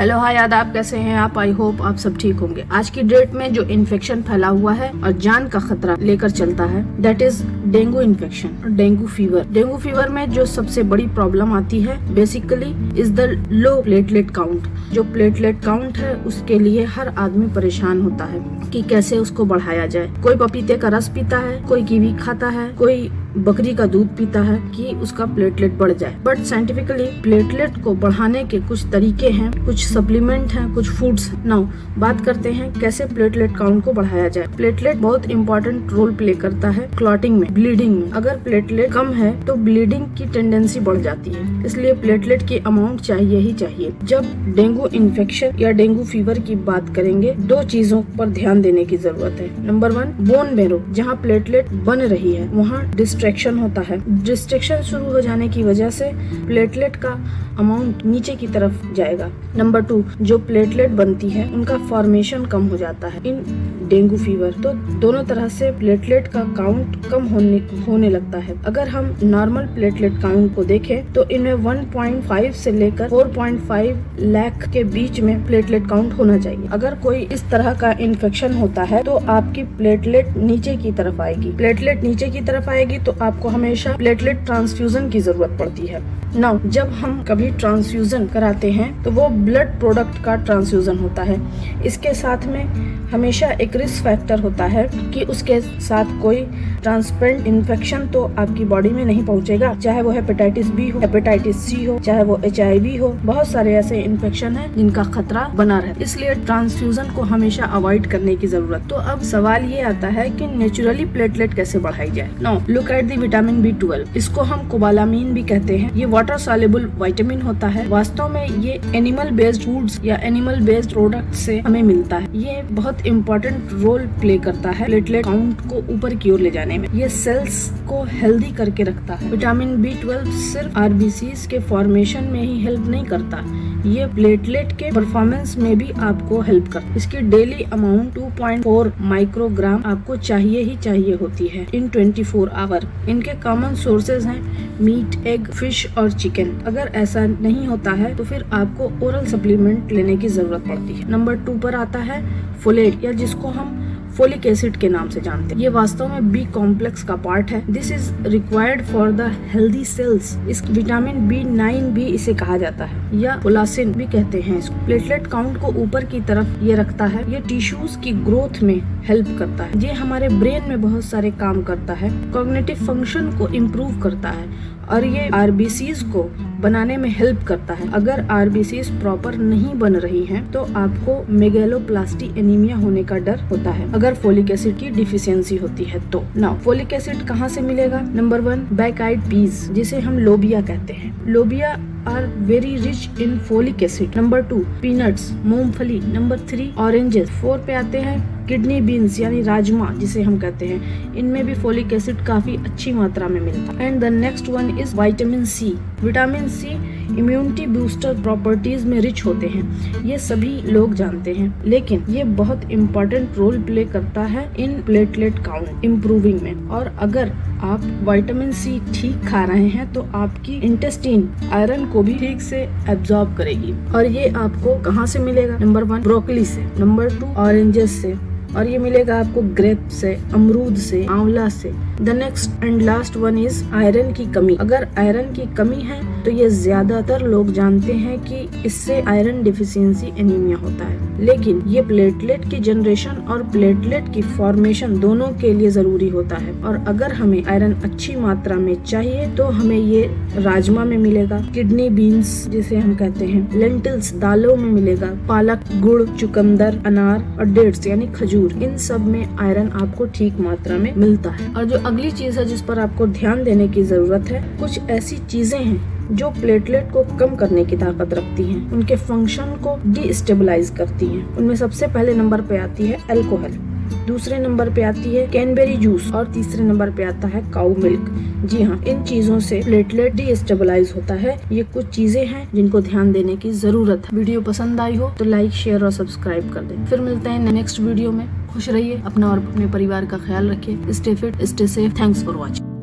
Hello hi आदाब, कैसे हैं आप? आई होप आप सब ठीक होंगे। आज की डेट में जो इन्फेक्शन फैला हुआ है और जान का खतरा लेकर चलता है, that is dengue infection, dengue fever. Dengue fever में जो सबसे बड़ी प्रॉब्लम आती है basically is the low platelet count. जो प्लेटलेट काउंट है उसके लिए हर आदमी परेशान होता है कि कैसे उसको बढ़ाया जाए। कोई पपीते का रस पीता है, कोई कीवी खाता है, कोई बकरी का दूध पीता है कि उसका प्लेटलेट बढ़ जाए। बट साइंटिफिकली प्लेटलेट को बढ़ाने के कुछ तरीके हैं, कुछ सप्लीमेंट हैं, कुछ फूड्स हैं। नाउ बात करते हैं कैसे प्लेटलेट काउंट को बढ़ाया जाए। प्लेटलेट बहुत इंपॉर्टेंट रोल प्ले करता है क्लॉटिंग में, ब्लीडिंग में। अगर प्लेटलेट कम है तो ब्लीडिंग की टेंडेंसी बढ़ जाती है, इसलिए प्लेटलेट की अमाउंट चाहिए ही चाहिए। जब डेंगू इन्फेक्शन या डेंगू फीवर की बात करेंगे, दो चीजों पर ध्यान देने की जरूरत है। नंबर 1, बोन मेरो, जहाँ प्लेटलेट बन रही है वहाँ डिस्ट्रैक्शन होता है। डिस्ट्रैक्शन शुरू हो जाने की वजह से प्लेटलेट का अमाउंट नीचे की तरफ जाएगा। नंबर 2, जो प्लेटलेट बनती है उनका फॉर्मेशन कम हो जाता है इन डेंगू फीवर। तो दोनों तरह से प्लेटलेट का काउंट कम होने लगता है। अगर हम नॉर्मल प्लेटलेट काउंट को देखें तो इनमें 1.5 से लेकर 4.5 लाख के बीच में प्लेटलेट काउंट होना चाहिए। अगर कोई इस तरह का इन्फेक्शन होता है तो आपकी प्लेटलेट नीचे की तरफ आएगी। प्लेटलेट नीचे की तरफ आएगी तो आपको हमेशा प्लेटलेट ट्रांसफ्यूजन की जरूरत पड़ती है। नाउ जब हम कभी ट्रांसफ्यूजन कराते हैं तो वो ब्लड प्रोडक्ट का ट्रांसफ्यूजन होता है। इसके साथ में हमेशा एक रिस्क फैक्टर होता है कि उसके साथ कोई ट्रांसपेरेंट इन्फेक्शन तो आपकी बॉडी में नहीं पहुंचेगा, चाहे वो हेपेटाइटिस बी हो, हेपेटाइटिस सी हो, चाहे वो HIV हो। बहुत सारे ऐसे इन्फेक्शन हैं जिनका खतरा बना रहता है, इसलिए ट्रांसफ्यूजन को हमेशा अवॉइड करने की जरूरत। तो अब सवाल ये आता है कि नेचुरली प्लेटलेट कैसे बढ़ाई जाए। Now look at the vitamin B12। इसको हम कोबालामीन भी कहते हैं। ये वाटर सॉल्युबल विटामिन होता है। वास्तव में ये एनिमल बेस्ड फूड्स या एनिमल बेस्ड प्रोडक्ट से हमें मिलता है। ये बहुत इंपॉर्टेंट रोल प्ले करता है प्लेटलेट काउंट को ऊपर की ओर ले जाने में। ये सेल्स को हेल्दी करके रखता है। विटामिन B12 सिर्फ RBCs के फॉर्मेशन में ही हेल्प नहीं करता, ये प्लेटलेट के परफॉर्मेंस में भी आपको हेल्प करता है। इसकी डेली अमाउंट 2.4 माइक्रोग्राम आपको चाहिए ही चाहिए होती है इन 24 आवर। इनके कॉमन सोर्सेज हैं मीट, एग, फिश और चिकन। अगर ऐसा नहीं होता है तो फिर आपको ओरल सप्लीमेंट लेने की जरूरत पड़ती है। नंबर 2 पर आता है फोलेट, या जिसको हम फोलिक एसिड के नाम से जानते हैं। ये वास्तव में B कॉम्प्लेक्स का पार्ट है। This is required for the healthy cells. इस विटामिन B9 भी इसे कहा जाता है, या फोलासिन भी कहते हैं इसको। प्लेटलेट काउंट को ऊपर की तरफ ये रखता है। ये टिश्यूज की ग्रोथ में हेल्प करता है। ये हमारे ब्रेन में बहुत सारे काम करता है, कॉग्निटिव फंक्शन को इम्प्रूव करता है और ये RBCs को बनाने में हेल्प करता है। अगर RBCs प्रॉपर नहीं बन रही हैं तो आपको मेगेलोप्लास्टी एनीमिया होने का डर होता है अगर फोलिक एसिड की डिफिशियंसी होती है तो। नाउ फोलिक एसिड कहाँ से मिलेगा? नंबर 1, बैक आइड पीज, जिसे हम लोबिया कहते हैं। लोबिया are very rich in folic acid. Number 2, peanuts, मूंगफली। Number 3, oranges. 4 पे आते हैं किडनी बीन्स यानी राजमा जिसे हम कहते हैं। इनमें भी फोलिक एसिड काफी अच्छी मात्रा में मिलता है। And the next one is vitamin C। Vitamin C immunity booster properties में रिच होते हैं, ये सभी लोग जानते हैं, लेकिन ये बहुत इम्पोर्टेंट रोल प्ले करता है इन प्लेटलेट काउंट इम्प्रूविंग में। और अगर आप विटामिन C ठीक खा रहे हैं तो आपकी इंटेस्टाइन आयरन को भी ठीक से एब्जॉर्ब करेगी। और ये आपको कहाँ से मिलेगा? नंबर 1, ब्रोकली से। नंबर 2, ऑरेंजेस से। और ये मिलेगा आपको ग्रेप से, अमरूद से, आंवला से। The next and last one is iron की कमी। अगर आयरन की कमी है तो ये ज्यादातर लोग जानते हैं कि इससे आयरन डिफिशियंसी एनीमिया होता है, लेकिन ये प्लेटलेट की जनरेशन और प्लेटलेट की फॉर्मेशन दोनों के लिए जरूरी होता है। और अगर हमें आयरन अच्छी मात्रा में चाहिए तो हमें ये राजमा में मिलेगा, किडनी बीन्स जिसे हम कहते हैं, लेंटिल्स दालों में मिलेगा, पालक, गुड़, चुकंदर, अनार और डेट्स यानी खजूर, इन सब में आयरन आपको ठीक मात्रा में मिलता है। और जो अगली चीज है जिस पर आपको ध्यान देने की जरूरत है, कुछ ऐसी चीजें हैं जो प्लेटलेट को कम करने की ताकत रखती हैं, उनके फंक्शन को डिस्टेबलाइज करती हैं। उनमें सबसे पहले नंबर पे आती है अल्कोहल, दूसरे नंबर पे आती है कैनबेरी जूस और तीसरे नंबर पे आता है काऊ मिल्क। जी हाँ, इन चीजों से प्लेटलेट डिस्टेबलाइज होता है। ये कुछ चीजें हैं जिनको ध्यान देने की जरूरत है। वीडियो पसंद आई हो तो लाइक, शेयर और सब्सक्राइब कर दें। फिर मिलते हैं नेक्स्ट वीडियो में। खुश रहिए, अपना और अपने परिवार का ख्याल रखिए। Stay fit, stay safe. Thanks for watching.